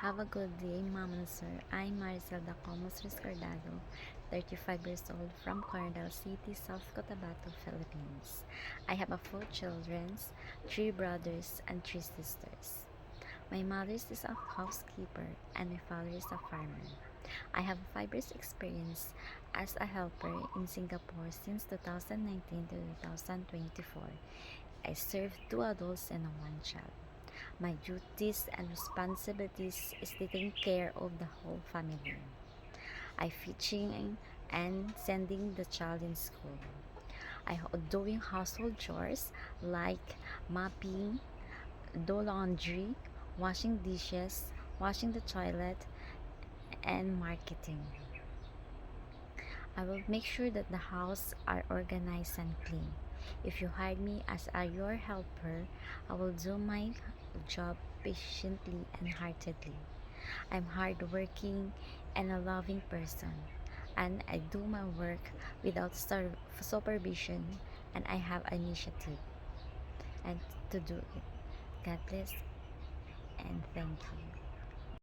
Have a good day, Mama and Sir. I'm Maricelda Comos Riscardado, 35 years old from Coronadal City, South Cotabato, Philippines. I have 4 children, 3 brothers and 3 sisters. My mother is a housekeeper and my father is a farmer. I have 5 years experience as a helper in Singapore since 2019 to 2024. I serve 2 adults and 1 child. My duties and responsibilities is taking care of the whole family. I fetching and sending the child in school. I doing household chores like mopping, do laundry, washing dishes, washing the toilet, and marketing. I will make sure that the house are organized and clean. If you hire me as your helper, I will do my job patiently and heartedly. I'm hardworking and a loving person, and I do my work without supervision, and I have initiative and to do it. God bless and thank you.